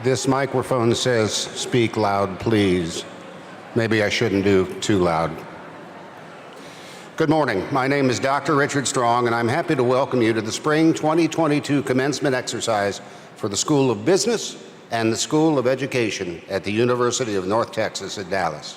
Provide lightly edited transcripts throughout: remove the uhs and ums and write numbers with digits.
This microphone says, "Speak loud, please." Maybe I shouldn't do too loud. Good morning. My name is Dr. Richard Strong, and I'm happy to welcome you to the Spring 2022 Commencement exercise for the School of Business and the School of Education at the University of North Texas at Dallas.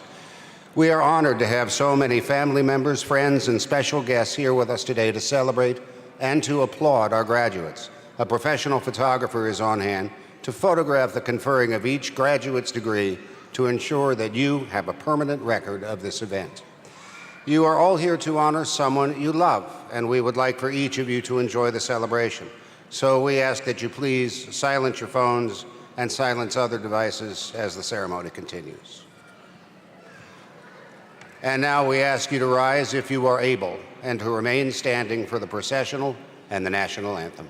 We are honored to have so many family members, friends, and special guests here with us today to celebrate and to applaud our graduates. A professional photographer is on hand to photograph the conferring of each graduate's degree to ensure that you have a permanent record of this event. You are all here to honor someone you love, and we would like for each of you to enjoy the celebration. So we ask that you please silence your phones and silence other devices as the ceremony continues. And now we ask you to rise if you are able, and to remain standing for the processional and the national anthem.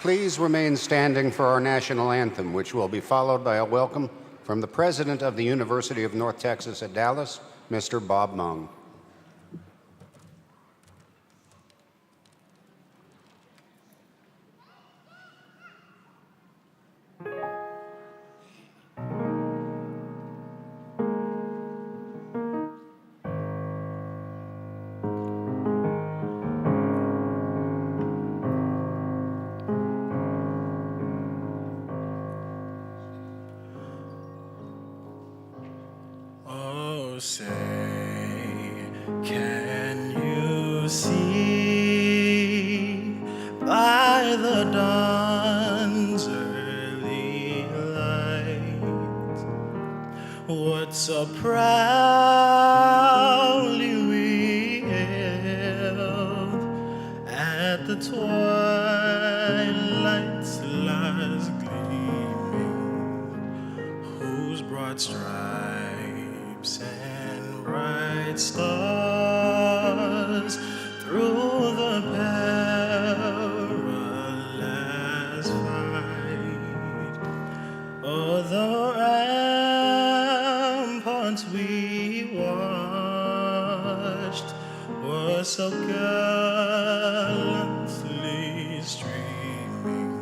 please remain standing for our national anthem, which will be followed by a welcome from the President of the University of North Texas at Dallas, Mr. Bob Mung. Oh, say, can you see by the dawn's early light what so proudly we hailed at the twilight's last gleaming, whose broad stripes and bright stars through the perilous fight o'er the ramparts we watched were so gallantly streaming,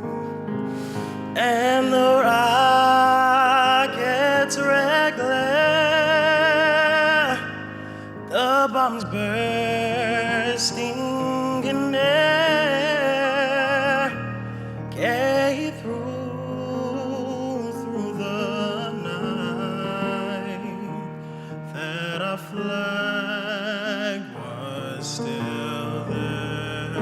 and the rockets' red glare, the bombs bursting in air, gave through the night that our flag was still there.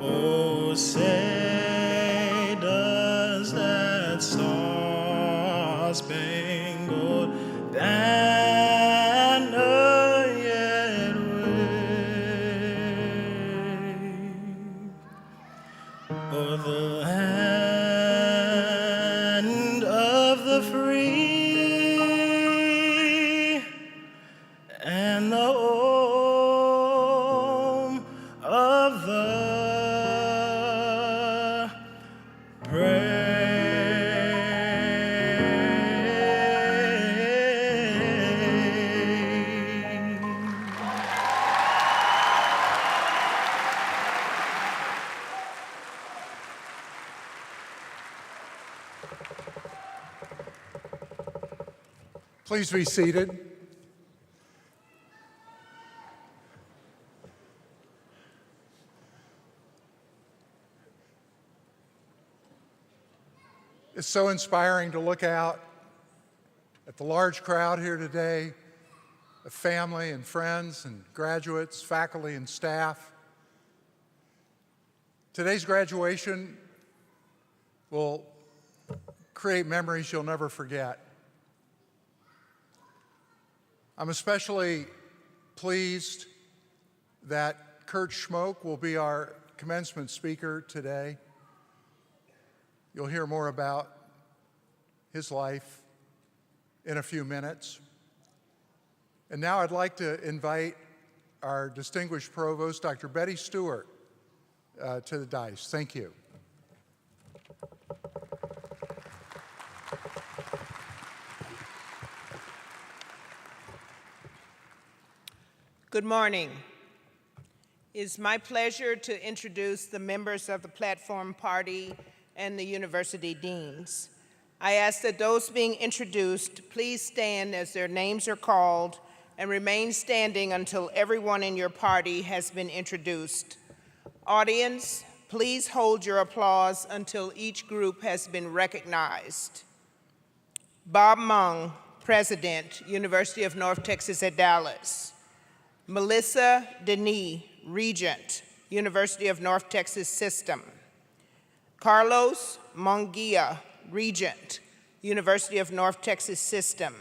Oh, say does that star-spangled banner yet wave o'er the land of the free and the home of the brave? Please be seated. It's so inspiring to look out at the large crowd here today of family and friends and graduates, faculty and staff. Today's graduation will create memories you'll never forget. I'm especially pleased that Kurt Schmoke will be our commencement speaker today. You'll hear more about his life in a few minutes. And now I'd like to invite our distinguished provost, Dr. Betty Stewart, to the dais. Thank you. Good morning. It's my pleasure to introduce the members of the Platform Party and the university deans. I ask that those being introduced please stand as their names are called and remain standing until everyone in your party has been introduced. Audience, please hold your applause until each group has been recognized. Bob Mung, President, University of North Texas at Dallas. Melissa Denis, Regent, University of North Texas System. Carlos Munguia, Regent, University of North Texas System.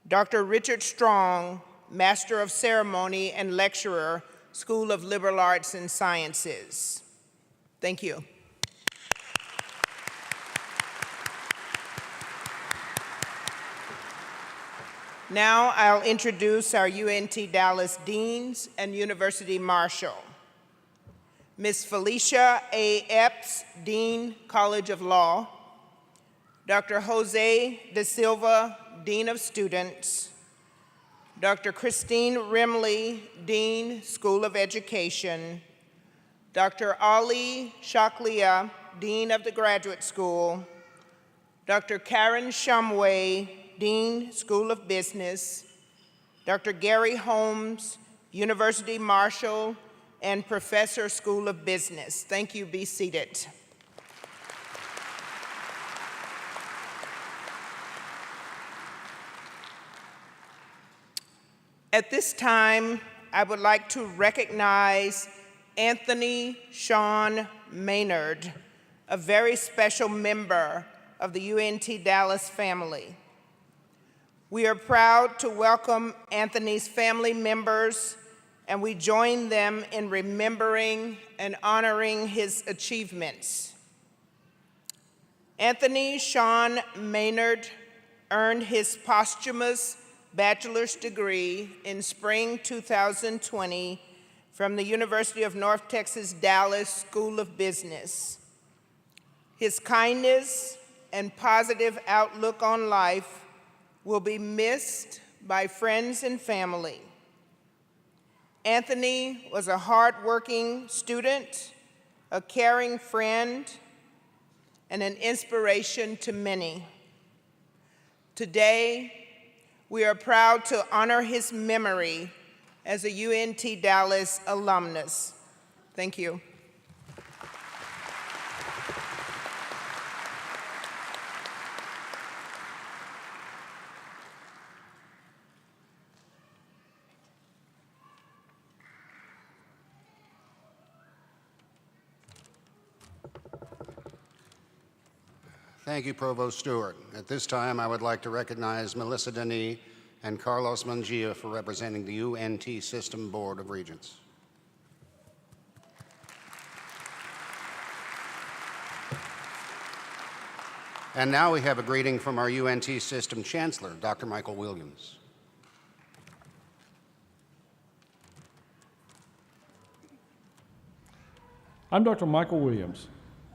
Dr. Richard Strong, Master of Ceremony and Lecturer, School of Liberal Arts and Sciences. Thank you. Now I'll introduce our UNT Dallas Deans and University Marshal. Ms. Felicia A. Epps, Dean, College of Law, Dr. Jose De Silva, Dean of Students, Dr. Christine Rimley, Dean, School of Education, Dr. Ali Shaklia, Dean of the Graduate School, Dr. Karen Shumway, Dean, School of Business, Dr. Gary Holmes, University Marshall, and Professor, School of Business. Thank you. Be seated. At this time, I would like to recognize Anthony Sean Maynard, a very special member of the UNT Dallas family. We are proud to welcome Anthony's family members, and we join them in remembering and honoring his achievements. Anthony Sean Maynard earned his posthumous bachelor's degree in spring 2020 from the University of North Texas Dallas School of Business. His kindness and positive outlook on life will be missed by friends and family. Anthony was a hardworking student, a caring friend, and an inspiration to many. Today, we are proud to honor his memory as a UNT Dallas alumnus. Thank you. Thank you, Provost Stewart. At this time, I would like to recognize Melissa Denis and Carlos Mungia for representing the UNT System Board of Regents. And now we have a greeting from our UNT System Chancellor, Dr. Michael Williams. I'm Dr. Michael Williams,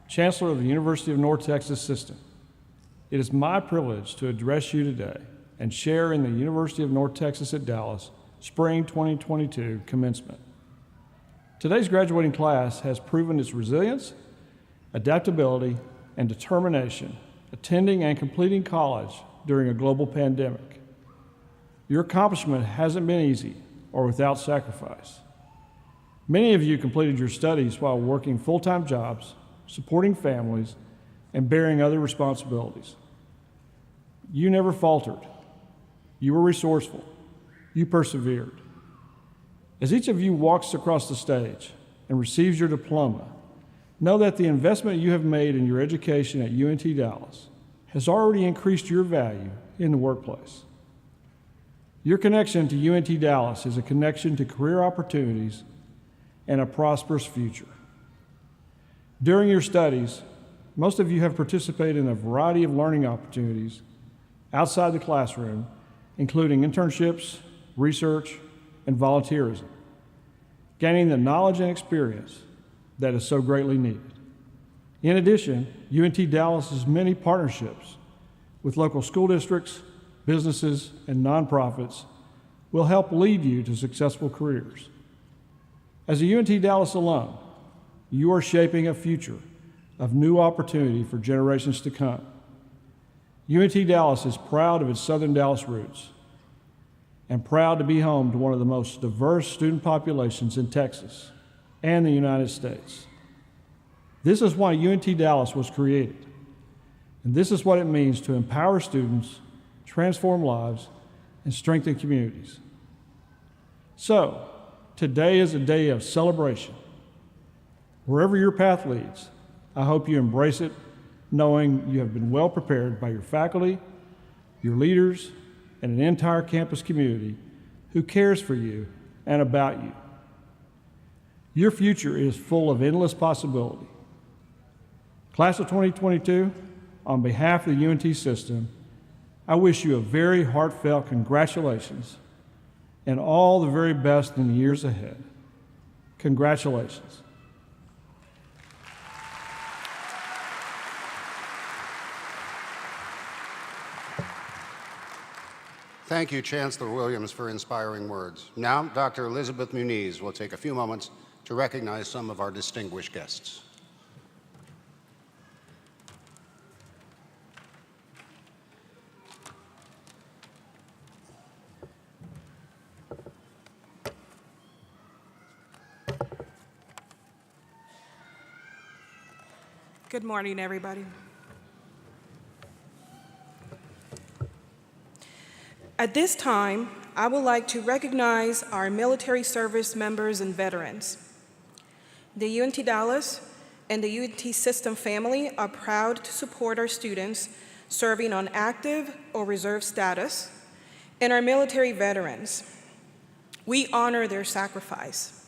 Chancellor of the University of North Texas System. It is my privilege to address you today and share in the University of North Texas at Dallas Spring 2022 commencement. Today's graduating class has proven its resilience, adaptability, and determination attending and completing college during a global pandemic. Your accomplishment hasn't been easy or without sacrifice. Many of you completed your studies while working full-time jobs, supporting families, and bearing other responsibilities. You never faltered. You were resourceful. You persevered. As each of you walks across the stage and receives your diploma, know that the investment you have made in your education at UNT Dallas has already increased your value in the workplace. Your connection to UNT Dallas is a connection to career opportunities and a prosperous future. During your studies, most of you have participated in a variety of learning opportunities outside the classroom, including internships, research, and volunteerism, gaining the knowledge and experience that is so greatly needed. In addition, UNT Dallas's many partnerships with local school districts, businesses, and nonprofits will help lead you to successful careers. As a UNT Dallas alum, you are shaping a future of new opportunity for generations to come. UNT Dallas is proud of its Southern Dallas roots and proud to be home to one of the most diverse student populations in Texas and the United States. This is why UNT Dallas was created, and this is what it means to empower students, transform lives, and strengthen communities. So, today is a day of celebration. Wherever your path leads, I hope you embrace it, knowing you have been well prepared by your faculty, your leaders, and an entire campus community who cares for you and about you. Your future is full of endless possibility. Class of 2022, on behalf of the UNT system, I wish you a very heartfelt congratulations and all the very best in the years ahead. Congratulations. Thank you, Chancellor Williams, for inspiring words. Now, Dr. Elizabeth Muniz will take a few moments to recognize some of our distinguished guests. Good morning, everybody. At this time, I would like to recognize our military service members and veterans. The UNT Dallas and the UNT system family are proud to support our students serving on active or reserve status and our military veterans. We honor their sacrifice.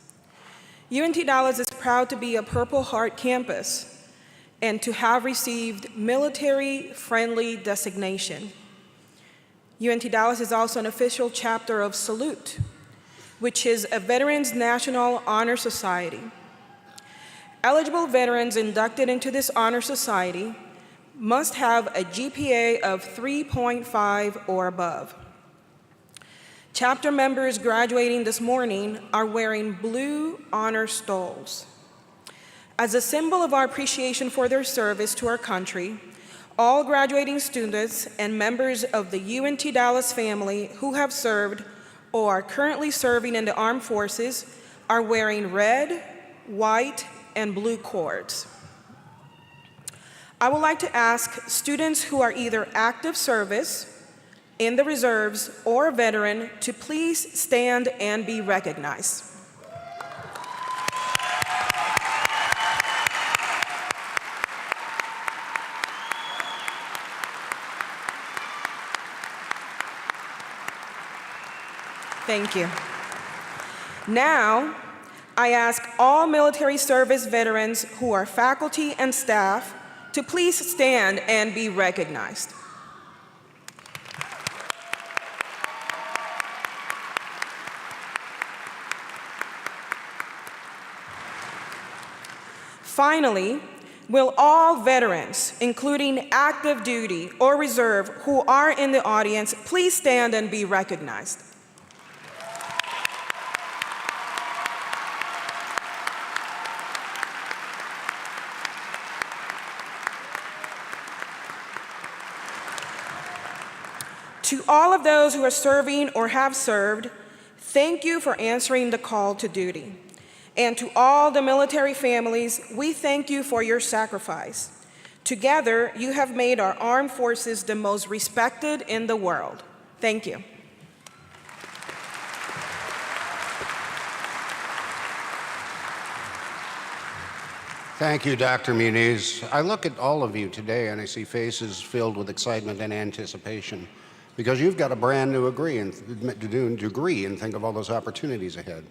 UNT Dallas is proud to be a Purple Heart campus and to have received military-friendly designation. UNT Dallas is also an official chapter of Salute, which is a Veterans National Honor Society. Eligible veterans inducted into this honor society must have a GPA of 3.5 or above. Chapter members graduating this morning are wearing blue honor stoles. As a symbol of our appreciation for their service to our country, all graduating students and members of the UNT Dallas family who have served or are currently serving in the armed forces are wearing red, white, and blue cords. I would like to ask students who are either active service, in the reserves, or a veteran to please stand and be recognized. Thank you. Now, I ask all military service veterans who are faculty and staff to please stand and be recognized. Finally, will all veterans, including active duty or reserve, who are in the audience, please stand and be recognized. To all of those who are serving or have served, thank you for answering the call to duty. And to all the military families, we thank you for your sacrifice. Together, you have made our armed forces the most respected in the world. Thank you. Thank you, Dr. Muniz. I look at all of you today and I see faces filled with excitement and anticipation because you've got a brand new degree and think of all those opportunities ahead.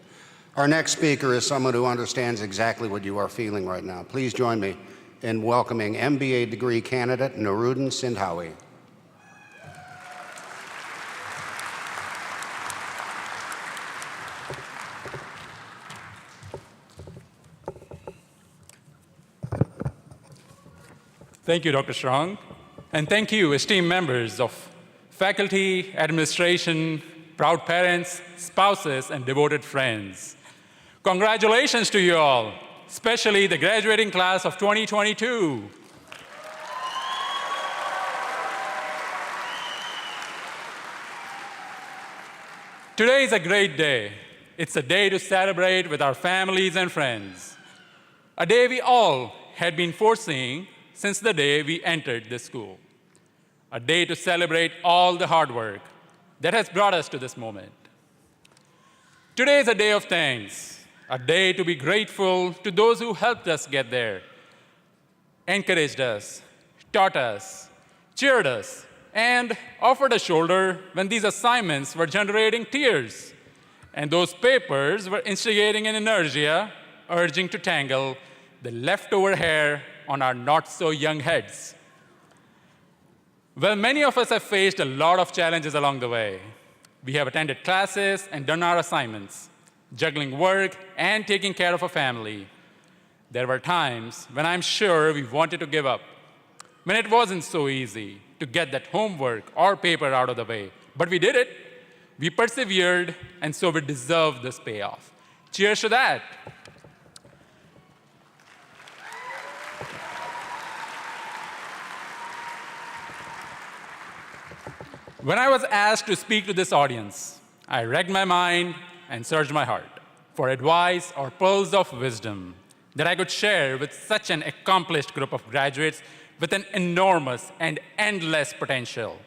Our next speaker is someone who understands exactly what you are feeling right now. Please join me in welcoming MBA degree candidate Nuruddin Sindhawi. Thank you, Dr. Strong. And thank you, esteemed members of faculty, administration, proud parents, spouses, and devoted friends. Congratulations to you all, especially the graduating class of 2022. Today is a great day. It's a day to celebrate with our families and friends. A day we all had been foreseeing since the day we entered this school. A day to celebrate all the hard work that has brought us to this moment. Today is a day of thanks, a day to be grateful to those who helped us get there, encouraged us, taught us, cheered us, and offered a shoulder when these assignments were generating tears, and those papers were instigating an inertia, urging to tangle the leftover hair on our not-so-young heads. Well, many of us have faced a lot of challenges along the way. We have attended classes and done our assignments, juggling work and taking care of a family. There were times when I'm sure we wanted to give up, when it wasn't so easy to get that homework or paper out of the way, But we did it. We persevered, and so we deserve this payoff. Cheers to that. When I was asked to speak to this audience, I racked my mind and searched my heart for advice or pearls of wisdom that I could share with such an accomplished group of graduates with an enormous and endless potential.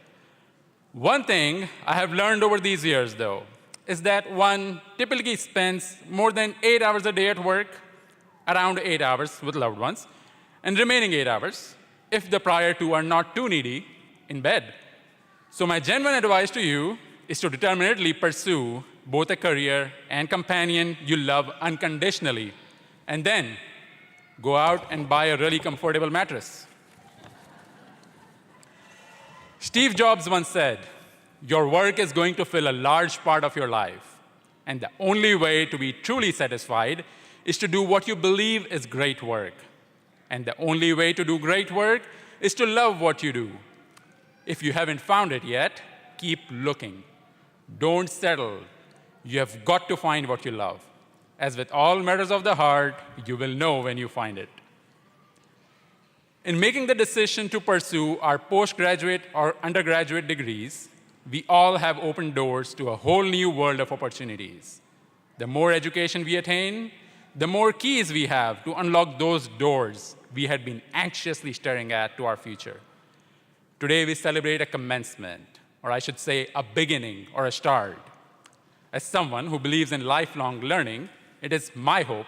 One thing I have learned over these years, though, is that one typically spends more than 8 hours a day at work, around 8 hours with loved ones, and remaining 8 hours, if the prior two are not too needy, in bed. So my genuine advice to you is to determinedly pursue both a career and companion you love unconditionally, and then go out and buy a really comfortable mattress. Steve Jobs once said, "Your work is going to fill a large part of your life, and the only way to be truly satisfied is to do what you believe is great work. And the only way to do great work is to love what you do. If you haven't found it yet, keep looking. Don't settle. You have got to find what you love. As with all matters of the heart, you will know when you find it." In making the decision to pursue our postgraduate or undergraduate degrees, we all have opened doors to a whole new world of opportunities. The more education we attain, the more keys we have to unlock those doors we had been anxiously staring at to our future. Today, we celebrate a commencement, or I should say a beginning or a start. As someone who believes in lifelong learning, it is my hope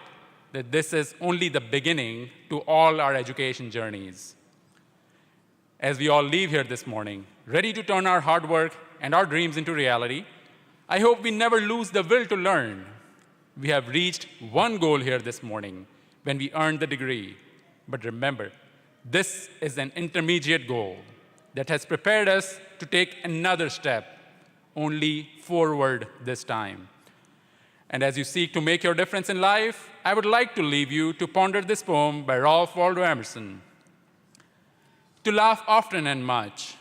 that this is only the beginning to all our education journeys. As we all leave here this morning, ready to turn our hard work and our dreams into reality, I hope we never lose the will to learn. We have reached one goal here this morning when we earned the degree. But remember, this is an intermediate goal that has prepared us to take another step, only forward this time. And as you seek to make your difference in life, I would like to leave you to ponder this poem by Ralph Waldo Emerson. To laugh often and much,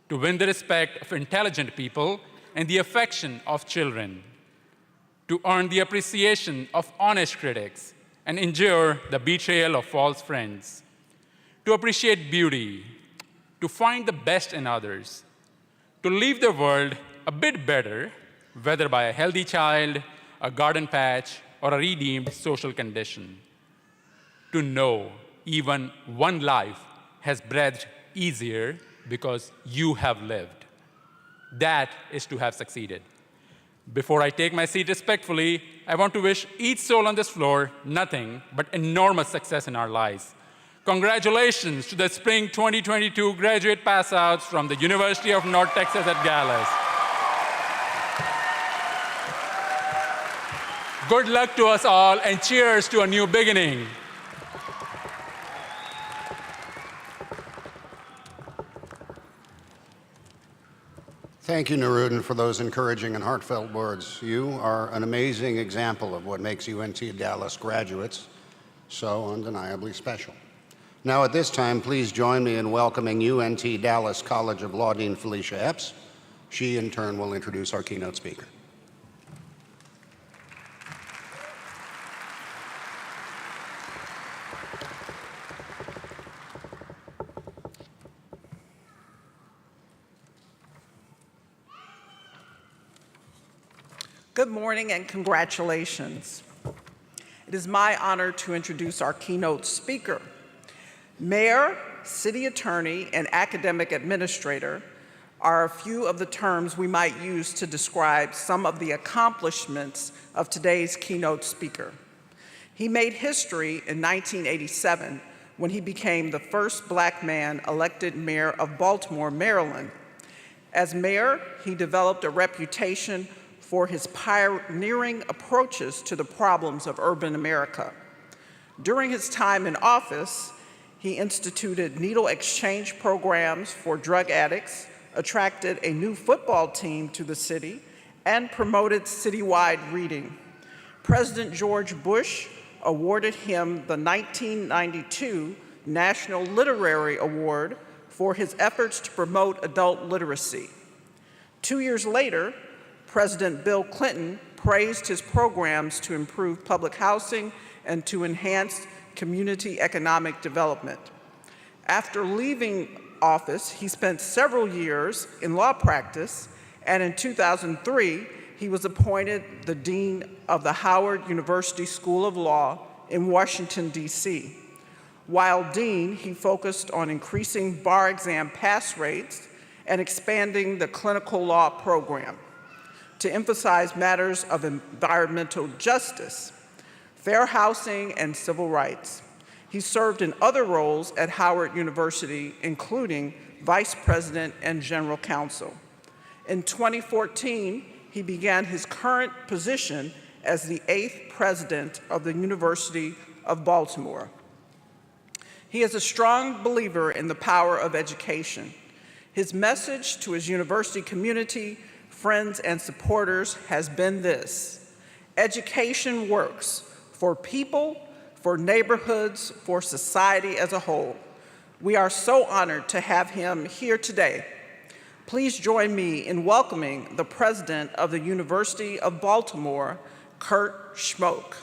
to win the respect of intelligent people and the affection of children, to earn the appreciation of honest critics and endure the betrayal of false friends, to appreciate beauty, to find the best in others, to leave the world a bit better, whether by a healthy child, a garden patch, or a redeemed social condition. To know even one life has breathed easier because you have lived. That is to have succeeded. Before I take my seat respectfully, I want to wish each soul on this floor nothing but enormous success in our lives. Congratulations to the Spring 2022 graduate pass-outs from the University of North Texas at Dallas. Good luck to us all, and cheers to a new beginning. Thank you, Narudin, for those encouraging and heartfelt words. You are an amazing example of what makes UNT Dallas graduates so undeniably special. Now, at this time, please join me in welcoming UNT Dallas College of Law Dean Felicia Epps. She, in turn, will introduce our keynote speaker. Good morning and congratulations. It is my honor to introduce our keynote speaker. Mayor, city attorney, and academic administrator are a few of the terms we might use to describe some of the accomplishments of today's keynote speaker. He made history in 1987 when he became the first Black man elected mayor of Baltimore, Maryland. As mayor, he developed a reputation for his pioneering approaches to the problems of urban America. During his time in office, he instituted needle exchange programs for drug addicts, attracted a new football team to the city, and promoted citywide reading. President George Bush awarded him the 1992 National Literary Award for his efforts to promote adult literacy. 2 years later, President Bill Clinton praised his programs to improve public housing and to enhance community economic development. After leaving office, he spent several years in law practice, and in 2003, he was appointed the Dean of the Howard University School of Law in Washington, D.C. While Dean, he focused on increasing bar exam pass rates and expanding the clinical law program to emphasize matters of environmental justice, fair housing, and civil rights. He served in other roles at Howard University, including Vice President and General Counsel. In 2014, he began his current position as the 8th President of the University of Baltimore. He is a strong believer in the power of education. His message to his university community, friends, and supporters has been this: education works for people, for neighborhoods, for society as a whole. We are so honored to have him here today. Please join me in welcoming the President of the University of Baltimore, Kurt Schmoke.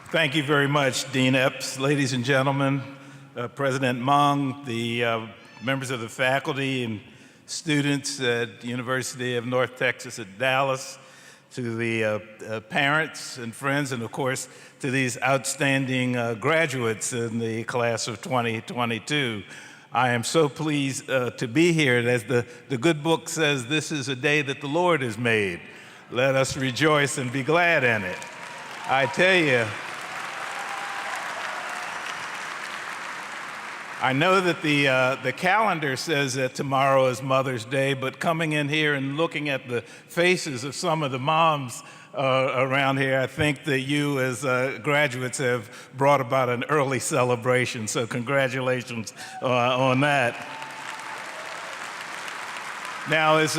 Thank you very much, Dean Epps. Ladies and gentlemen, President Mung, the members of the faculty and students at the University of North Texas at Dallas, to the parents and friends, and of course, to these outstanding graduates in the class of 2022. I am so pleased to be here. And as the good book says, this is a day that the Lord has made. Let us rejoice and be glad in it. I tell you, I know that the calendar says that tomorrow is Mother's Day, but coming in here and looking at the faces of some of the moms around here, I think that you as graduates have brought about an early celebration, so congratulations on that. Now, as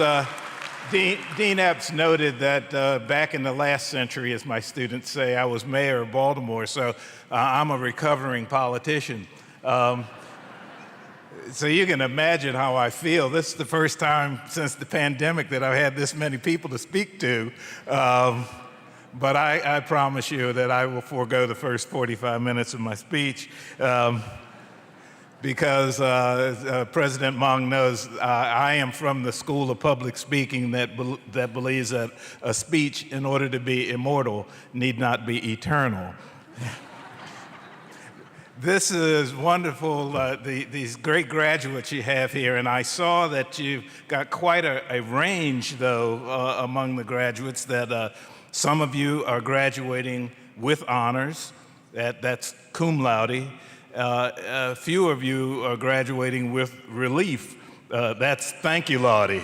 Dean Epps noted that back in the last century, as my students say, I was mayor of Baltimore, so I'm a recovering politician. So you can imagine how I feel. This is the first time since the pandemic that I've had this many people to speak to. But I promise you that I will forego the first 45 minutes of my speech because President Mung knows I am from the school of public speaking that believes that a speech, in order to be immortal, need not be eternal. This is wonderful, these great graduates you have here, and I saw that you've got quite a range, though, among the graduates, that some of you are graduating with honors, that's cum laude. A few of you are graduating with relief, that's thank you laude.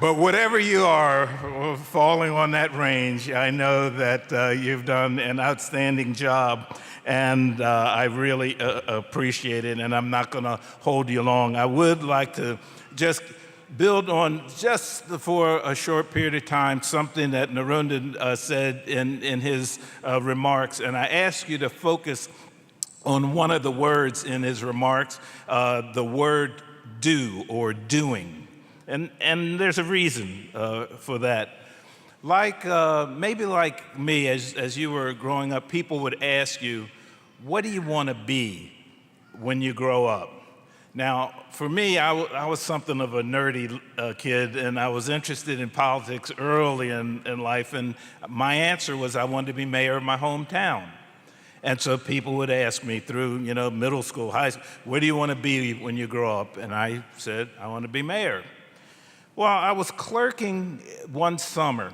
But whatever you are falling on that range, I know that you've done an outstanding job, and I really appreciate it, and I'm not going to hold you long. I would like to just build on, just for a short period of time, something that Narendran said in his remarks, and I ask you to focus on one of the words in his remarks, the word do or doing. And there's a reason for that. Maybe like me, as you were growing up, people would ask you, what do you want to be when you grow up? Now, for me, I was something of a nerdy kid, and I was interested in politics early in life, and my answer was I wanted to be mayor of my hometown. And so people would ask me through, middle school, high school, what do you want to be when you grow up? And I said, I want to be mayor. Well, I was clerking one summer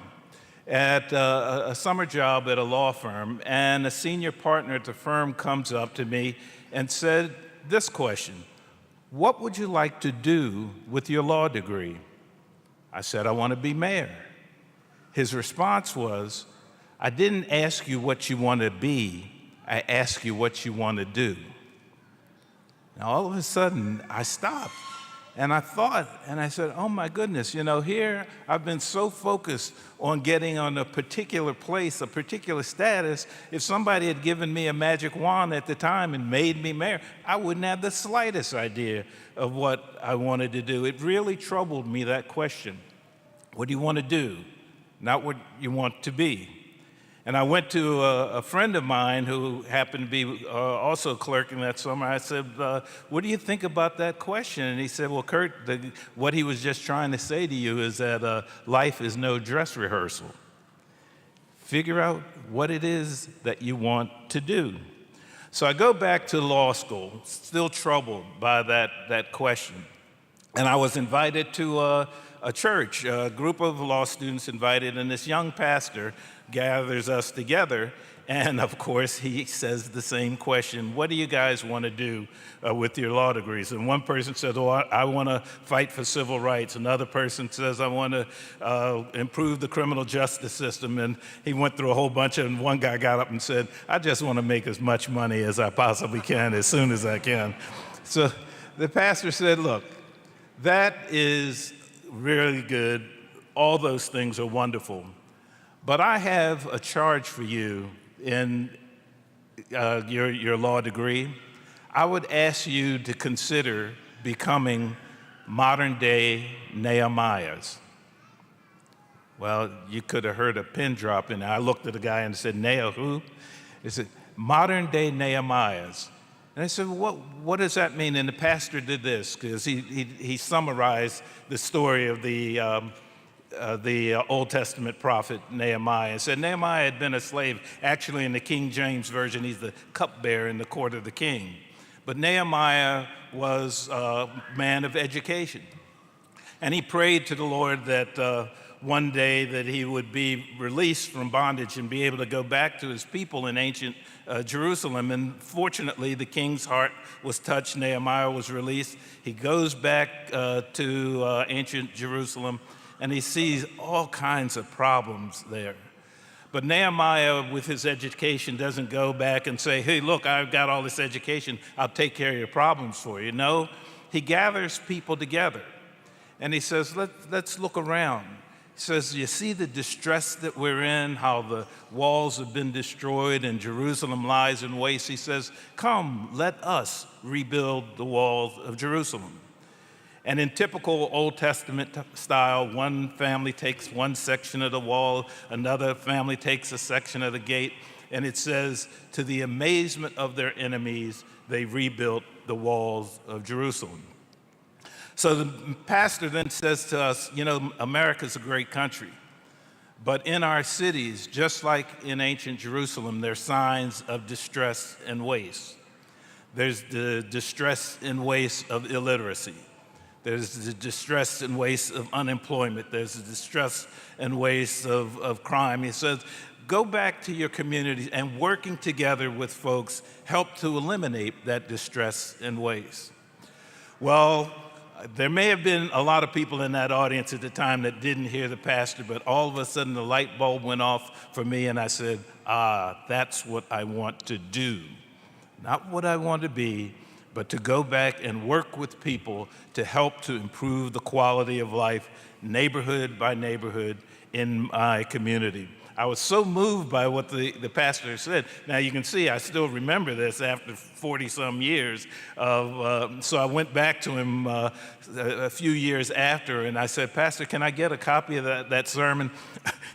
at a summer job at a law firm, and a senior partner at the firm comes up to me and said this question: what would you like to do with your law degree? I said, I want to be mayor. His response was, I didn't ask you what you want to be, I asked you what you want to do. Now, all of a sudden, I stopped. And I thought, and I said, oh my goodness, you know, here I've been so focused on getting on a particular place, a particular status. If somebody had given me a magic wand at the time and made me mayor, I wouldn't have the slightest idea of what I wanted to do. It really troubled me, that question. What do you want to do? Not what you want to be. And I went to a friend of mine who happened to be also clerking that summer. I said, what do you think about that question? And he said, well, Kurt, what he was just trying to say to you is that life is no dress rehearsal. Figure out what it is that you want to do. So I go back to law school, still troubled by that question. And I was invited to a church, a group of law students invited, and this young pastor gathers us together, and of course he says the same question: what do you guys want to do with your law degrees? And one person said, oh, I want to fight for civil rights. Another person says, I want to improve the criminal justice system. And he went through a whole bunch of, and one guy got up and said, I just want to make as much money as I possibly can as soon as I can. So the pastor said, look, that is really good. All those things are wonderful. But I have a charge for you in your law degree. I would ask you to consider becoming modern-day Nehemiahs. Well, you could have heard a pin drop in there. I looked at the guy and said, Nehemiah who? He said, modern-day Nehemiahs. And I said, what does that mean? And the pastor did this, because he summarized the story of the Old Testament prophet Nehemiah, and said Nehemiah had been a slave. Actually, in the King James Version, he's the cupbearer in the court of the king. But Nehemiah was a man of education. And he prayed to the Lord that one day that he would be released from bondage and be able to go back to his people in ancient Jerusalem. And fortunately, the king's heart was touched. Nehemiah was released. He goes back to ancient Jerusalem, and he sees all kinds of problems there. But Nehemiah, with his education, doesn't go back and say, hey, look, I've got all this education, I'll take care of your problems for you. No, he gathers people together, and he says, let's look around. He says, you see the distress that we're in, how the walls have been destroyed and Jerusalem lies in waste. He says, come, let us rebuild the walls of Jerusalem. And in typical Old Testament style, one family takes one section of the wall, another family takes a section of the gate, and it says, to the amazement of their enemies, they rebuilt the walls of Jerusalem. So the pastor then says to us, you know, America's a great country, but in our cities, just like in ancient Jerusalem, there are signs of distress and waste. There's the distress and waste of illiteracy. There's the distress and waste of unemployment. There's the distress and waste of crime. He says, go back to your communities and working together with folks help to eliminate that distress and waste. Well, there may have been a lot of people in that audience at the time that didn't hear the pastor, but all of a sudden the light bulb went off for me, and I said, that's what I want to do. Not what I want to be, but to go back and work with people to help to improve the quality of life, neighborhood by neighborhood, in my community. I was so moved by what the pastor said. Now you can see I still remember this after 40-some years. So I went back to him a few years after, and I said, Pastor, can I get a copy of that sermon?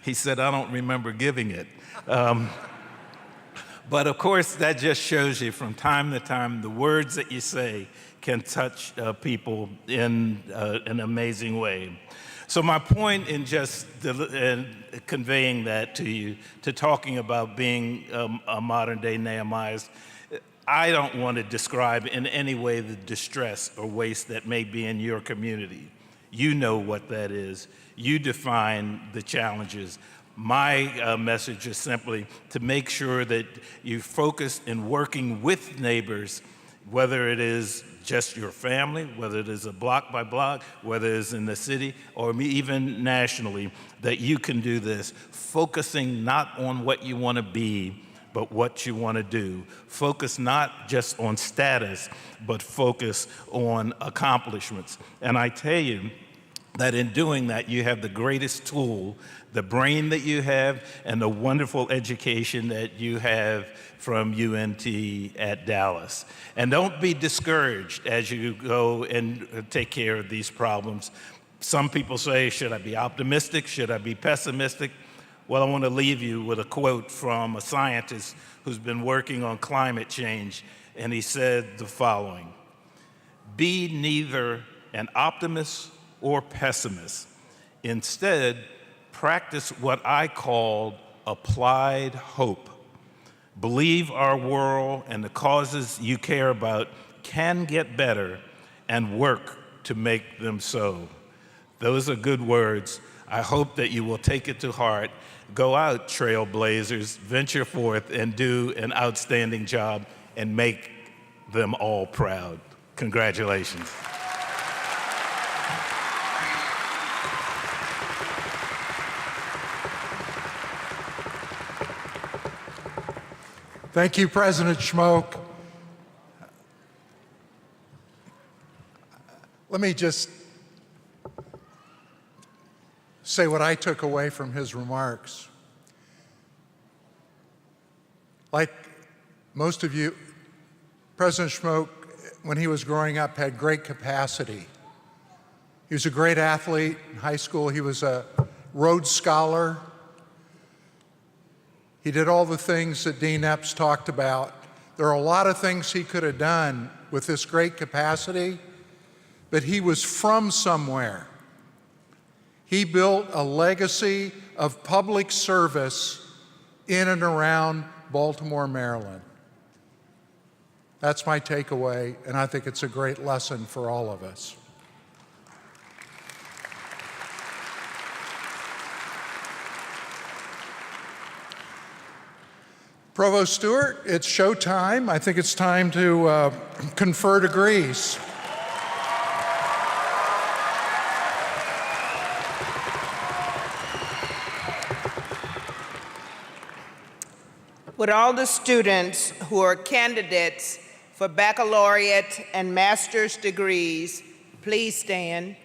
He said, I don't remember giving it. But of course, that just shows you from time to time, the words that you say can touch people in an amazing way. So my point in just conveying that to you, to talking about being a modern-day Nehemiah, I don't want to describe in any way the distress or waste that may be in your community. You know what that is. You define the challenges. My message is simply to make sure that you focus in working with neighbors, whether it is just your family, whether it is a block by block, whether it is in the city, or even nationally, that you can do this, focusing not on what you want to be, but what you want to do. Focus not just on status, but focus on accomplishments. And I tell you that in doing that, you have the greatest tool, the brain that you have, and the wonderful education that you have from UNT at Dallas. And don't be discouraged as you go and take care of these problems. Some people say, should I be optimistic? Should I be pessimistic? Well, I want to leave you with a quote from a scientist who's been working on climate change, and he said the following: be neither an optimist or pessimist. Instead, practice what I call applied hope. Believe our world and the causes you care about can get better, and work to make them so. Those are good words. I hope that you will take it to heart. Go out, trailblazers, venture forth and do an outstanding job and make them all proud. Congratulations. Thank you, President Schmoke. Let me just say what I took away from his remarks. Like most of you, President Schmoke, when he was growing up, had great capacity. He was a great athlete in high school. He was a Rhodes Scholar. He did all the things that Dean Epps talked about. There are a lot of things he could have done with this great capacity, but he was from somewhere. He built a legacy of public service in and around Baltimore, Maryland. That's my takeaway, and I think it's a great lesson for all of us. Provost Stewart, it's showtime. I think it's time to confer degrees. Would all the students who are candidates for baccalaureate and master's degrees please stand?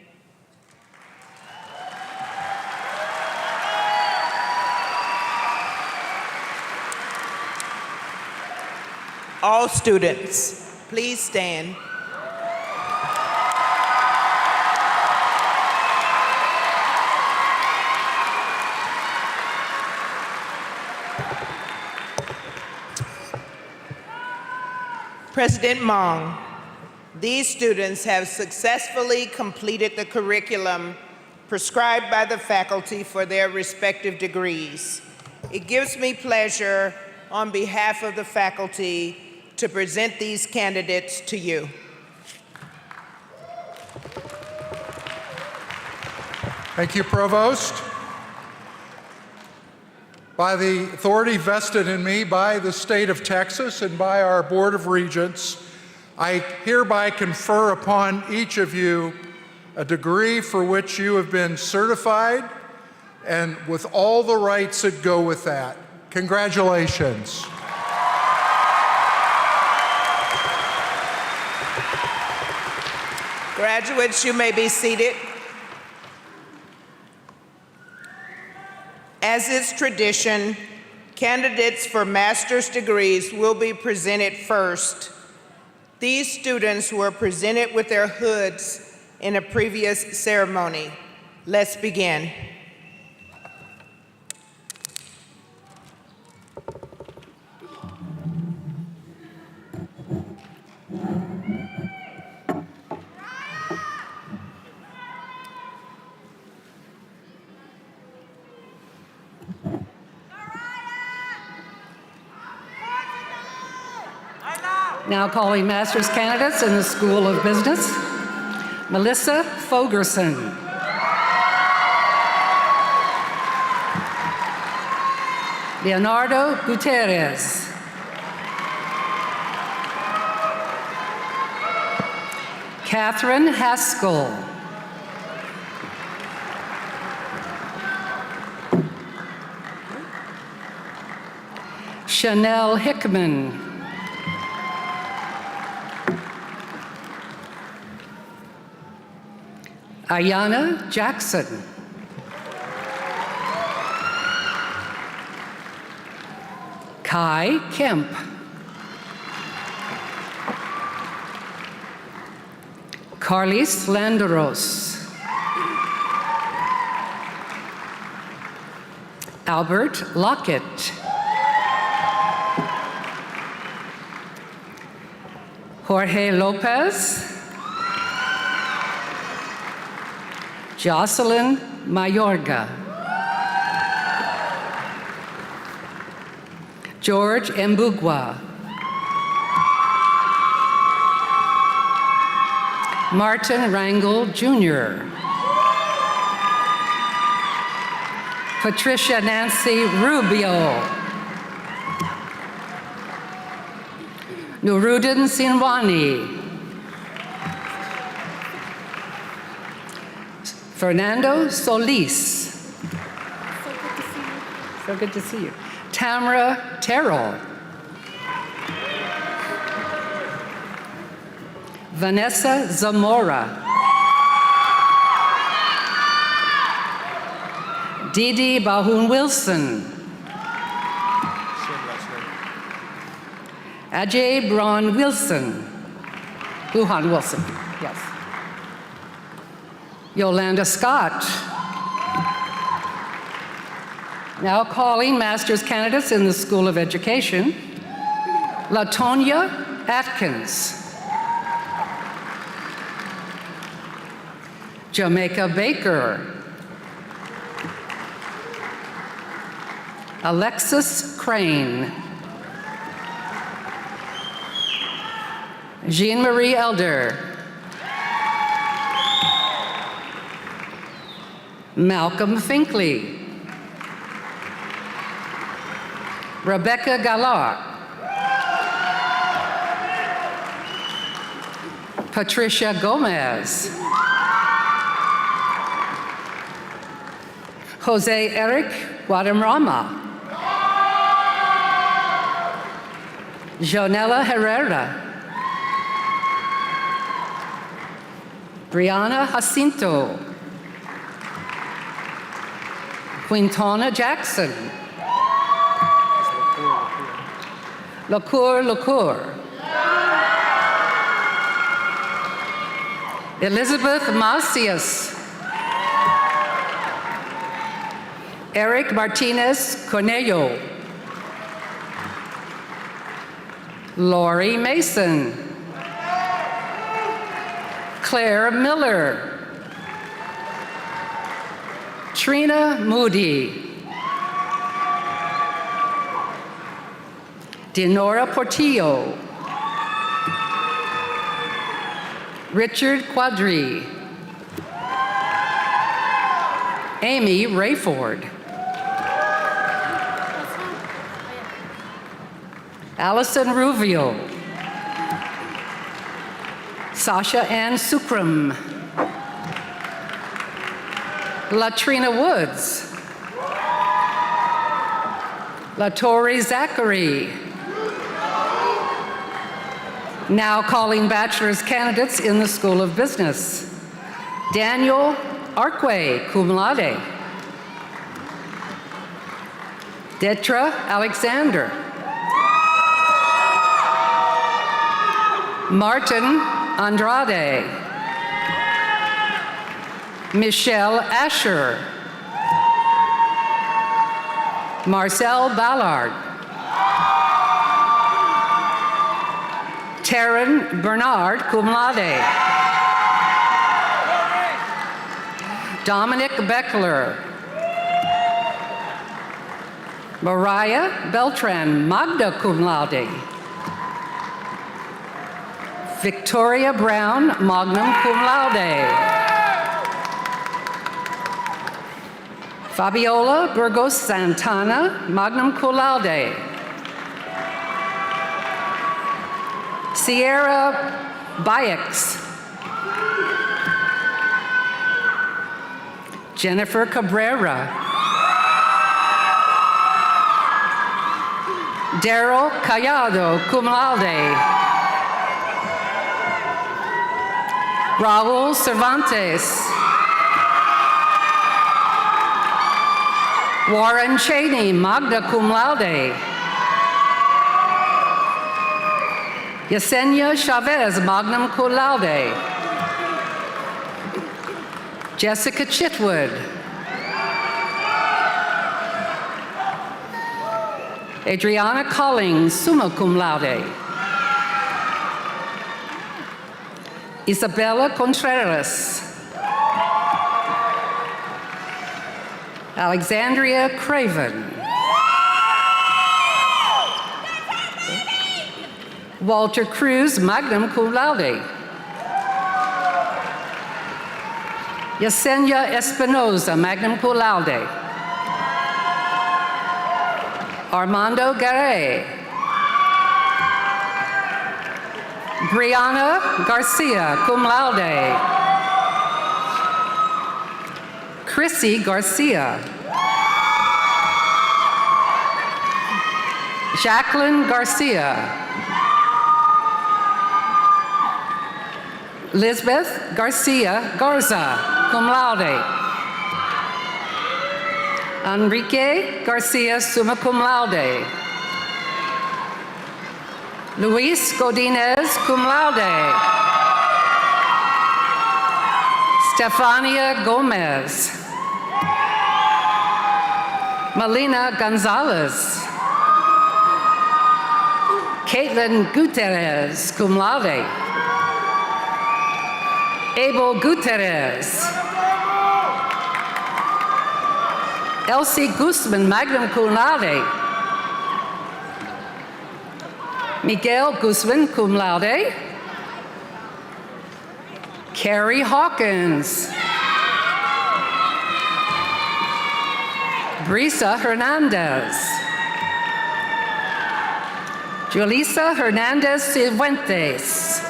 All students, please stand. President Mong, these students have successfully completed the curriculum prescribed by the faculty for their respective degrees. It gives me pleasure on behalf of the faculty to present these candidates to you. Thank you, Provost. By the authority vested in me by the state of Texas and by our Board of Regents, I hereby confer upon each of you a degree for which you have been certified and with all the rights that go with that. Congratulations. Graduates, you may be seated. As is tradition, candidates for master's degrees will be presented first. These students were presented with their hoods in a previous ceremony. Let's begin. Now calling master's candidates in the School of Business, Melissa Fogerson. Leonardo Gutierrez. Catherine Haskell. Chanel Hickman. Ayana Jackson. Kai Kemp. Carlis Landeros. Albert Lockett. Jorge Lopez. Jocelyn Mayorga. George Mbugwa. Martin Rangel Jr. Patricia Nancy Rubio. Nuruddin Sinwani. Fernando Solis. So good to see you. Tamara Terrell. Vanessa Zamora. Didi Bahun Wilson. Ajay Braun Wilson. Luhan Wilson, yes. Yolanda Scott. Now calling master's candidates in the School of Education. Latonya Atkins. Jamaica Baker. Alexis Crane. Jean-Marie Elder. Malcolm Finkley. Rebecca Gallard. Patricia Gomez. Jose Eric Guadarrama. Jonella Herrera. Brianna Jacinto. Quintana Jackson. Lacour. Elizabeth Macias. Eric Martinez Cornello. Lori Mason. Claire Miller. Trina Moody. Dinora Portillo. Richard Quadri. Amy Rayford. Allison Ruvio. Sasha Ann Sukram. Latrina Woods. Latori Zachary. Now calling bachelor's candidates in the School of Business. Daniel Arquay, cum laude. Detra Alexander. Martin Andrade. Michelle Asher. Marcel Ballard. Taryn Bernard, cum laude. Dominic Beckler. Mariah Beltran, magna cum laude. Victoria Brown, magna cum laude. Fabiola Burgos Santana, magna cum laude. Sierra Bayeks. Jennifer Cabrera. Daryl Callado, cum laude. Raul Cervantes. Warren Cheney, magna cum laude. Yesenia Chavez, magna cum laude. Jessica Chitwood. Adriana Collings, summa cum laude. Isabella Contreras. Alexandria Craven. Walter Cruz, magna cum laude. Yesenia Espinoza, magna cum laude. Armando Garay. Brianna Garcia, cum laude. Chrissy Garcia. Jacqueline Garcia. Lisbeth Garcia Garza, cum laude. Enrique Garcia, summa cum laude. Luis Godinez, cum laude. Stefania Gomez. Melina Gonzalez. Caitlin Gutierrez, cum laude. Abel Gutierrez. Elsie Guzman, magna cum laude. Miguel Guzman, cum laude. Carrie Hawkins. Brisa Hernandez. Julissa Hernandez Cifuentes.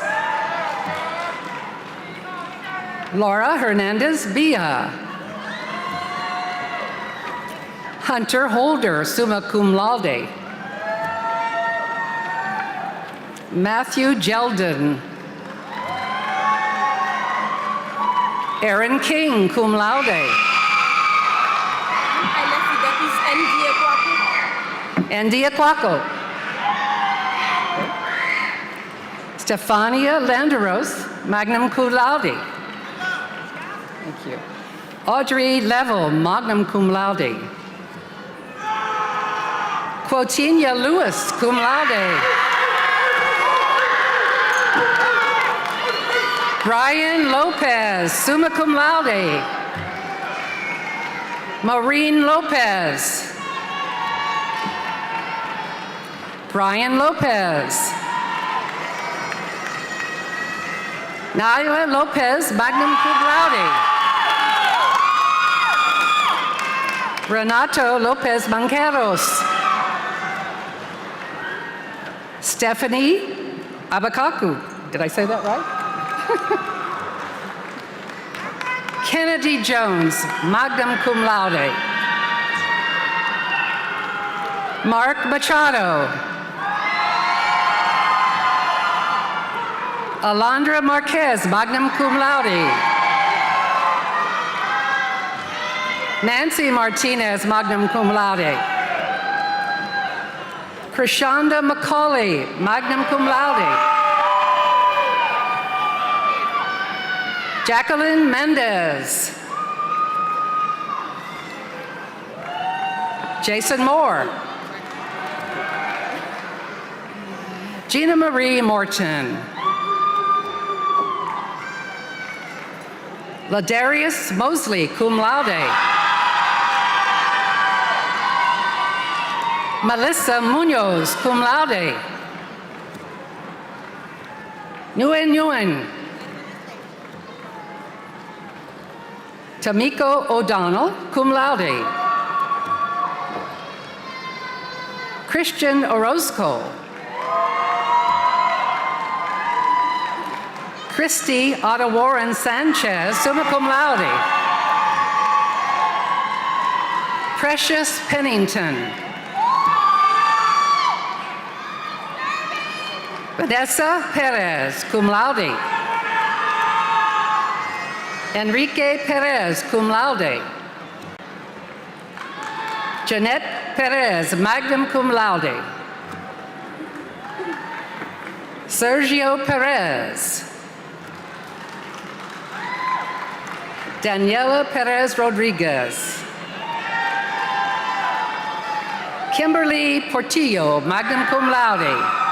Laura Hernandez Villa. Hunter Holder, summa cum laude. Matthew Jeldon. Aaron King, cum laude. Andy Aquaco. Stefania Landeros, magna cum laude. Thank you. Audrey Level, magna cum laude. Quotinia Lewis, cum laude. Brian Lopez, summa cum laude. Maureen Lopez. Brian Lopez. Naila Lopez, magna cum laude. Renato Lopez Banqueros. Stephanie Abakaku. Did I say that right? Kennedy Jones, magna cum laude. Mark Machado. Alondra Marquez, magna cum laude. Nancy Martinez, magna cum laude. Krishanda McCauley, magna cum laude. Jacqueline Mendez. Jason Moore. Gina Marie Morton. Ladarius Mosley, cum laude. Melissa Munoz, cum laude. Nguyen. Tamiko O'Donnell, cum laude. Christian Orozco. Christy Ottawarren Sanchez, summa cum laude. Precious Pennington. Vanessa Perez, cum laude. Enrique Perez, cum laude. Jeanette Perez, magna cum laude. Sergio Perez. Daniela Perez Rodriguez. Kimberly Portillo, magna cum laude.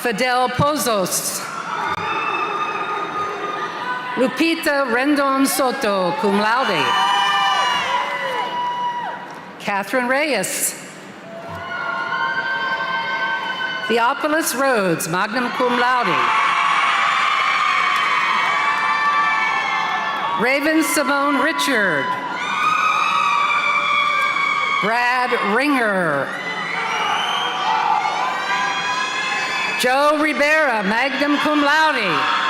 Fidel Pozos. Lupita Rendon Soto, cum laude. Catherine Reyes. Theophilus Rhodes, magna cum laude. Raven Simone Richard. Brad Ringer. Joe Rivera, magna cum laude.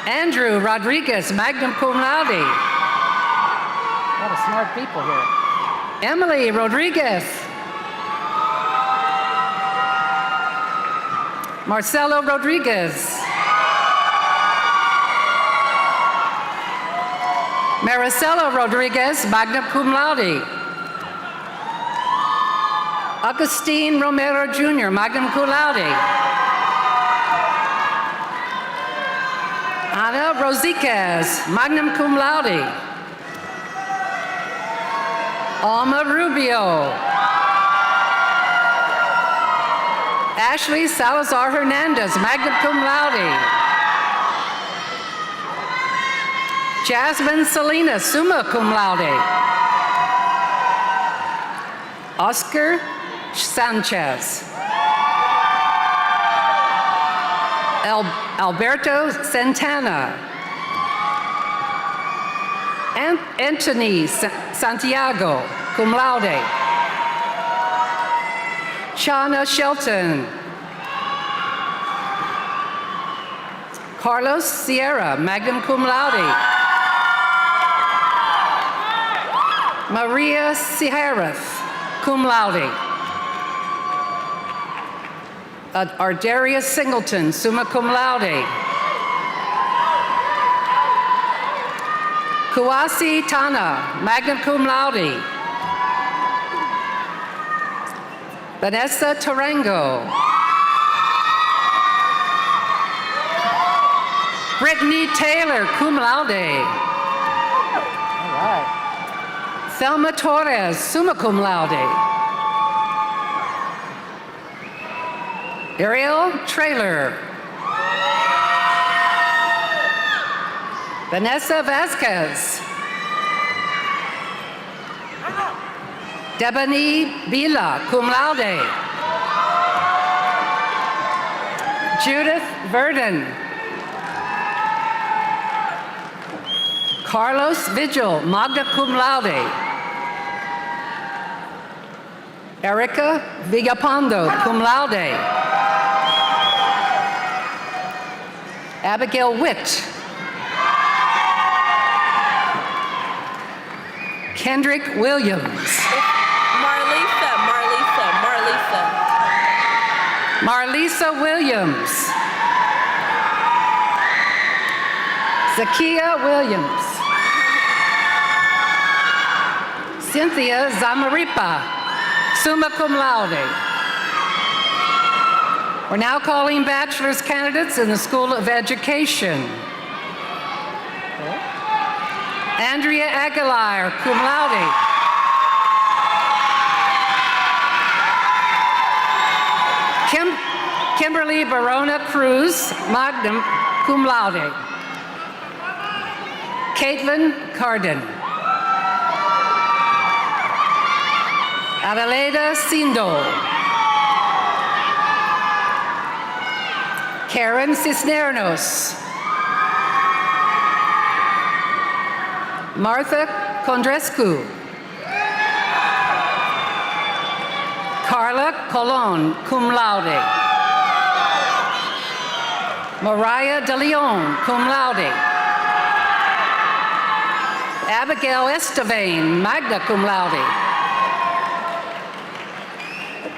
Andrew Rodriguez, magna cum laude. A lot of smart people here. Emily Rodriguez. Marcelo Rodriguez. Maricela Rodriguez, magna cum laude. Augustine Romero Jr., magna cum laude. Ana Rosiquez, magna cum laude. Alma Rubio. Ashley Salazar Hernandez, magna cum laude. Jasmine Salinas, summa cum laude. Oscar Sanchez. Alberto Santana. Anthony Santiago, cum laude. Shauna Shelton. Carlos Sierra, magna cum laude. Maria Sierrath, cum laude. Ardarius Singleton, summa cum laude. Kuasi Tana, magna cum laude. Vanessa Tarango. Brittany Taylor, cum laude. All right. Thelma Torres, summa cum laude. Ariel Trailer. Vanessa Vasquez. Debony Bila, cum laude. Judith Verdon. Carlos Vigil, magna cum laude. Erica Villapando, cum laude. Abigail Witt. Kendrick Williams. Marlisa Williams. Zakia Williams. Cynthia Zamaripa, summa cum laude. We're now calling bachelor's candidates in the School of Education. Andrea Aguilar, cum laude. Kimberly Barona Cruz, magna cum laude. Caitlin Carden. Adelaida Sindo. Karen Cisneros. Martha Condrescu. Carla Colon, cum laude. Mariah De Leon, cum laude. Abigail Estevane, magna cum laude.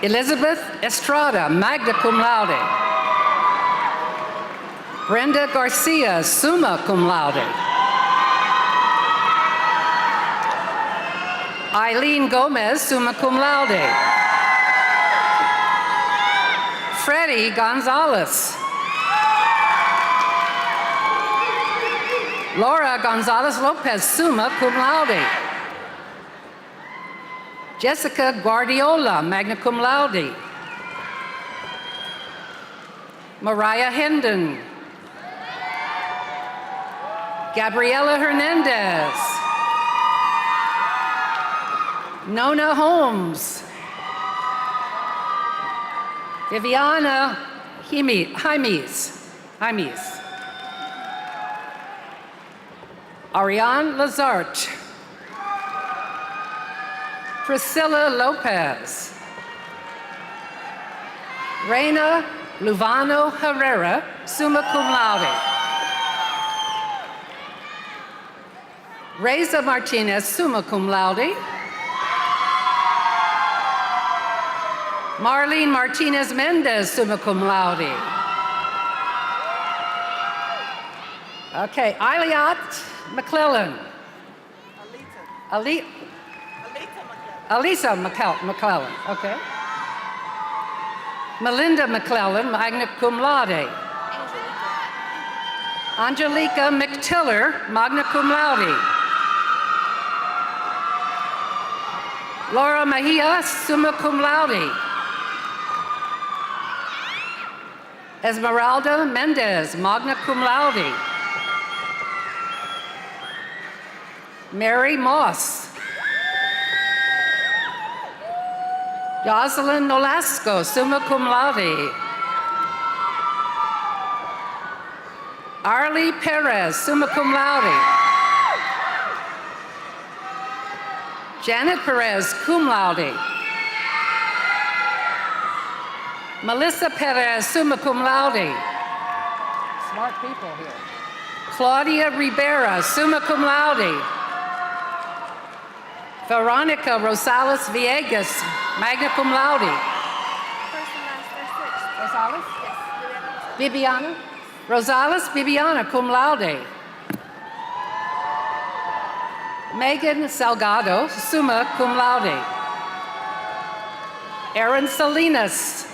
Elizabeth Estrada, magna cum laude. Brenda Garcia, summa cum laude. Eileen Gomez, summa cum laude. Freddie Gonzalez. Laura Gonzalez Lopez, summa cum laude. Jessica Guardiola, magna cum laude. Mariah Hendon. Gabriela Hernandez. Nona Holmes. Viviana Jaimes. Ariane Lazarte. Priscilla Lopez. Reina Luvano Herrera, summa cum laude. Reza Martinez, summa cum laude. Marlene Martinez Mendez, summa cum laude. Okay, Iliat McClellan. Alisa McClellan, okay. Melinda McClellan, magna cum laude. Angelica McTiller, magna cum laude. Laura Mejia, summa cum laude. Esmeralda Mendez, magna cum laude. Mary Moss. Jocelyn Nolasco, summa cum laude. Arlie Perez, summa cum laude. Janet Perez, cum laude. Melissa Perez, summa cum laude. Smart people here. Claudia Rivera, summa cum laude. Veronica Rosales Villegas, magna cum laude. Rosales? Yes. Bibiana? Rosales Bibiana, cum laude. Megan Salgado, summa cum laude. Aaron Salinas.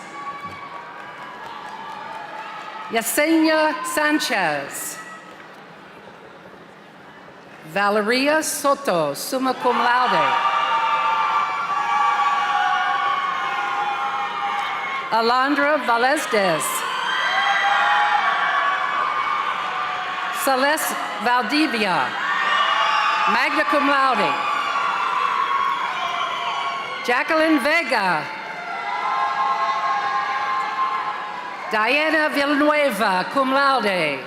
Yesenia Sanchez. Valeria Soto, summa cum laude. Alondra Valesdes. Celeste Valdivia, magna cum laude. Jacqueline Vega. Diana Villanueva, cum laude.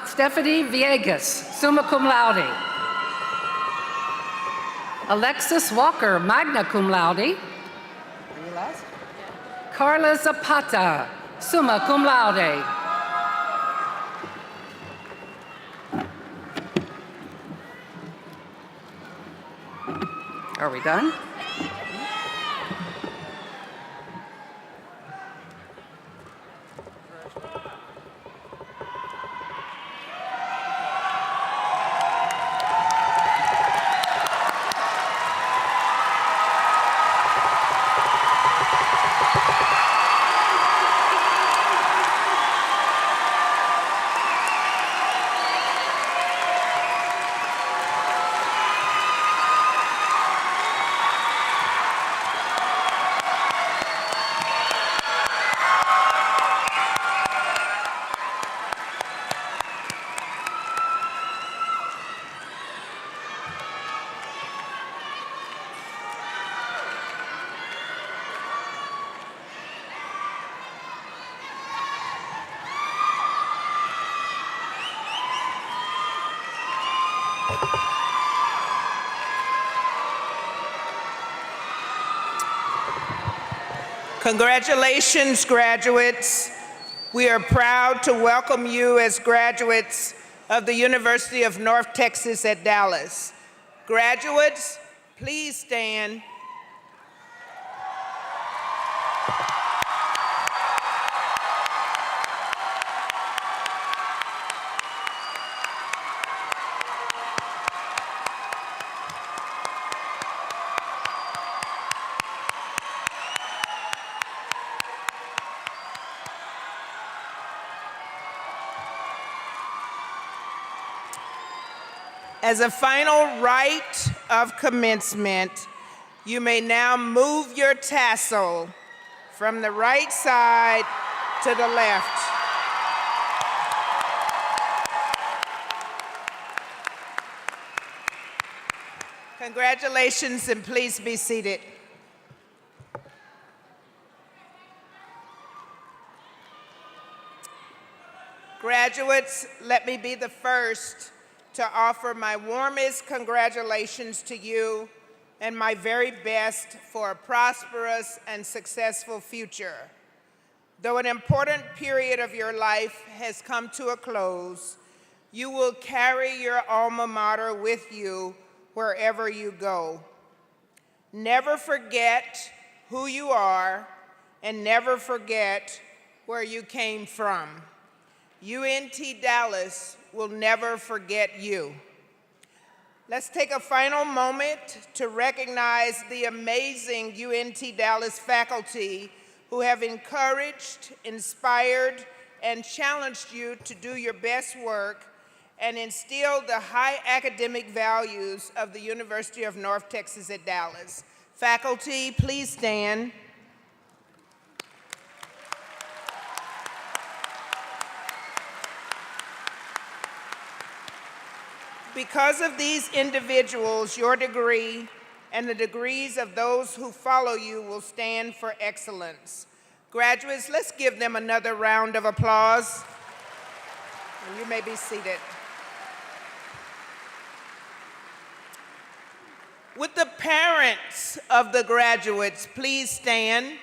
Stephanie Villegas, summa cum laude. Alexis Walker, magna cum laude. Are you last? Carla Zapata, summa cum laude. Are we done? Congratulations, graduates. We are proud to welcome you as graduates of the University of North Texas at Dallas. Graduates, Please stand. As a final rite of commencement, you may now move your tassel from the right side to the left. Congratulations, and please be seated. Graduates, let me be the first to offer my warmest congratulations to you and my very best for a prosperous and successful future. Though an important period of your life has come to a close, you will carry your alma mater with you wherever you go. Never forget who you are and never forget where you came from. UNT Dallas will never forget you. Let's take a final moment to recognize the amazing UNT Dallas faculty who have encouraged, inspired, and challenged you to do your best work and instilled the high academic values of the University of North Texas at Dallas. Faculty, please stand. Because of these individuals, your degree and the degrees of those who follow you will stand for excellence. Graduates, let's give them another round of applause. And you may be seated. Would the parents of the graduates please stand?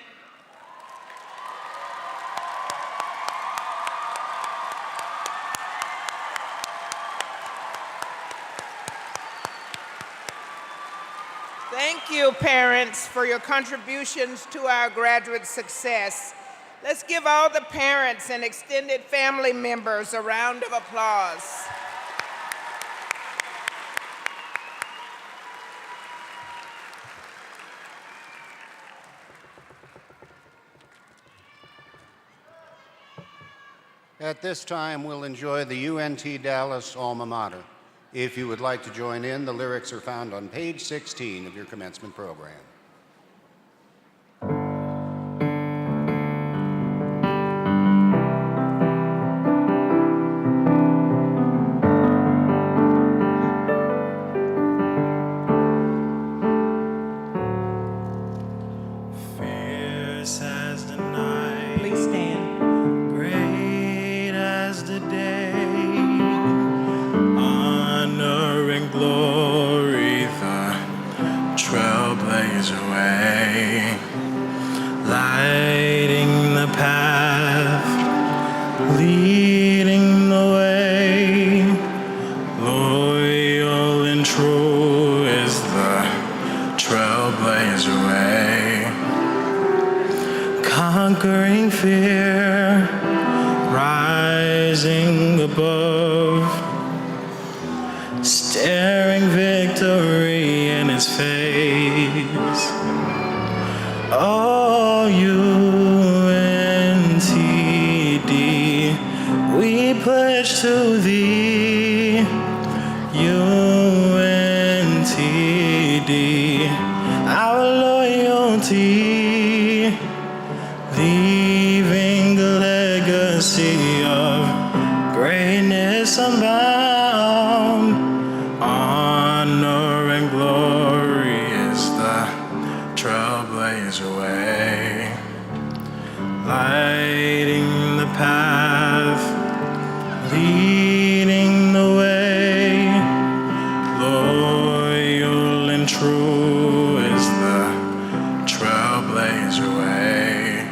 Thank you, parents, for your contributions to our graduate success. Let's give all the parents and extended family members a round of applause. At this time, we'll enjoy the UNT Dallas alma mater. If you would like to join in, the lyrics are found on page 16 of your commencement program. Fierce as the night, Please stand. great as the day, honor and glory, the trailblazer way, lighting the path, leading the way, loyal and true is the trailblazer way, conquering fear, rising above, staring victory in his face. Oh, UNTD, we pledge to thee. UNTD, our loyalty, leaving a legacy of greatness unbound. Honor and glory is the trailblazer way, lighting the path, leading the way, loyal and true is the trailblazer way,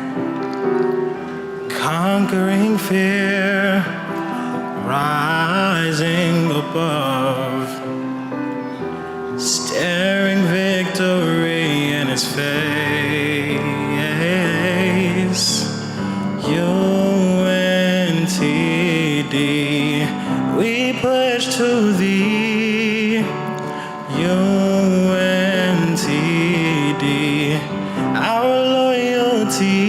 conquering fear, rising above, staring victory its face. UNTD, we pledge to thee. UNTD, our loyalty,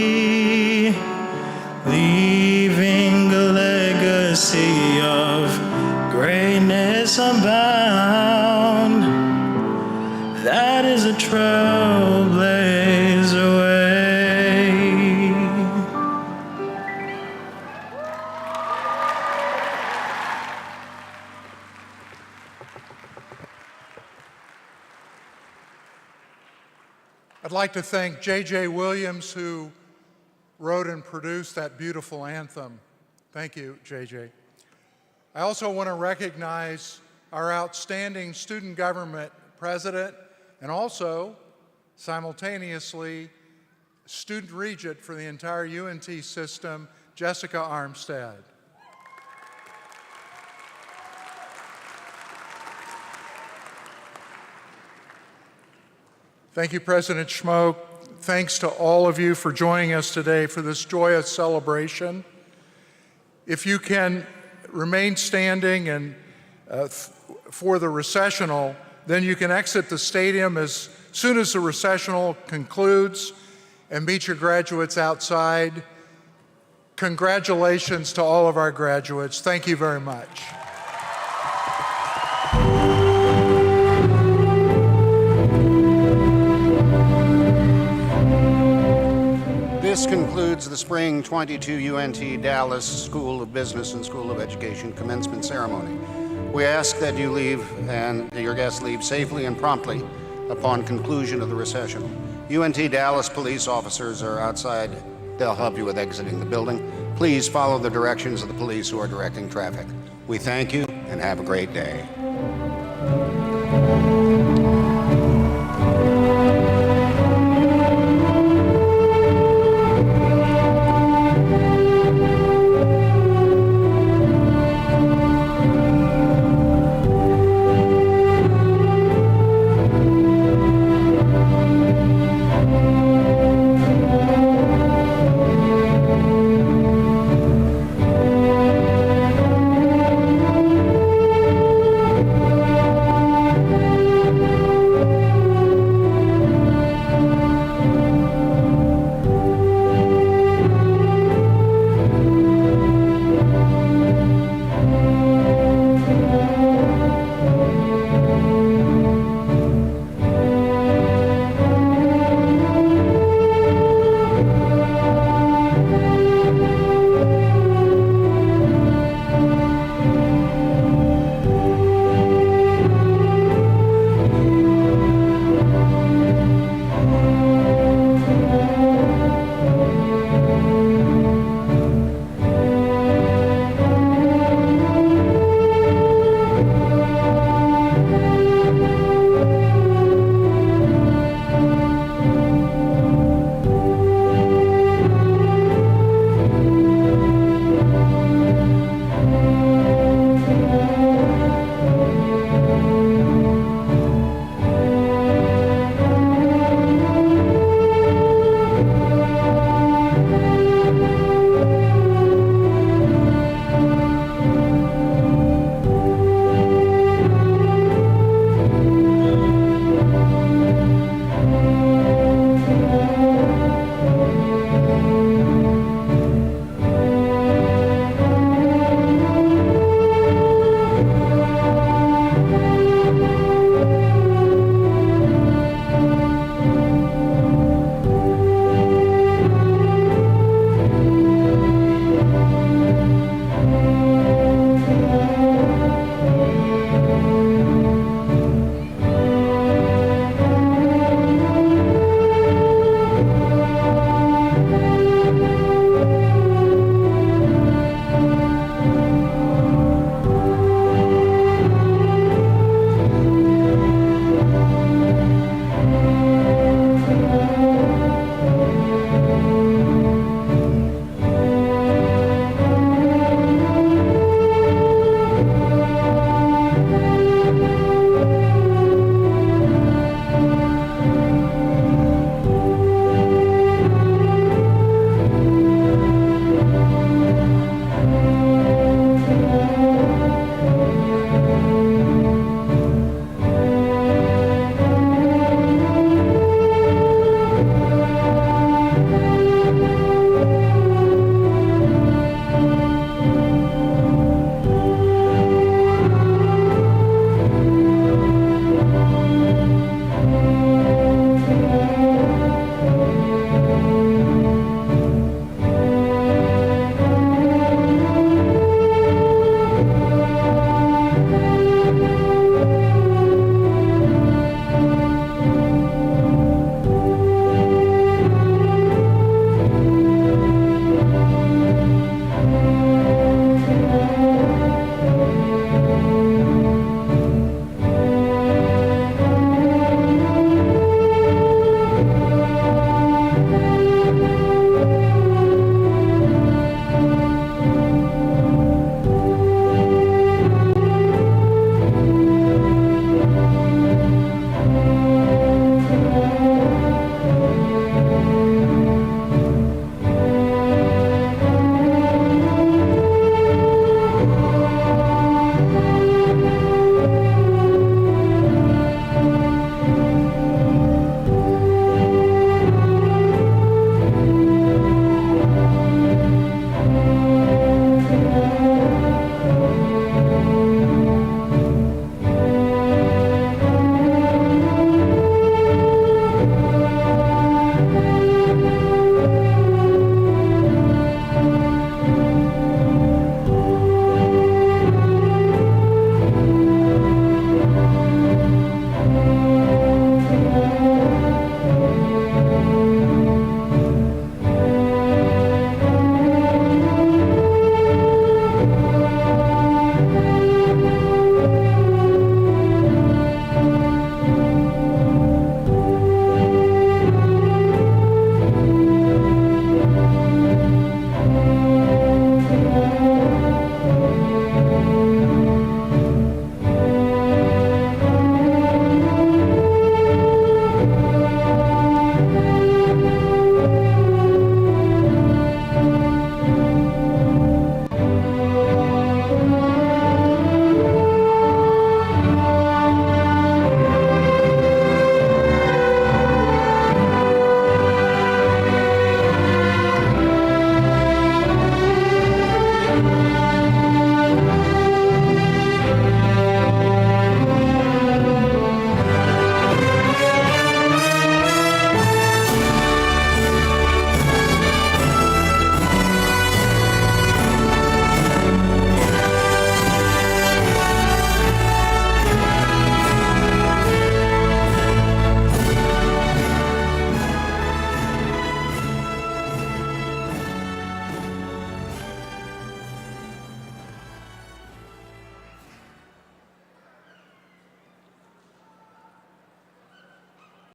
leaving a legacy of greatness unbound. That is a trailblazer way. I'd like to thank J.J. Williams, who wrote and produced that beautiful anthem. Thank you, J.J. I also want to recognize our outstanding student government president and also, simultaneously, student regent for the entire UNT system, Jessica Armstead. Thank you, President Schmoke. Thanks to all of you for joining us today for this joyous celebration. If you can remain standing and for the recessional, then you can exit the stadium as soon as the recessional concludes and meet your graduates outside. Congratulations to all of our graduates. Thank you very much. This concludes the Spring 22 UNT Dallas School of Business and School of Education commencement ceremony. We ask that you leave and your guests leave safely and promptly upon conclusion of the recessional. UNT Dallas police officers are outside. They'll help you with exiting the building. Please follow the directions of the police who are directing traffic. We thank you and have a great day.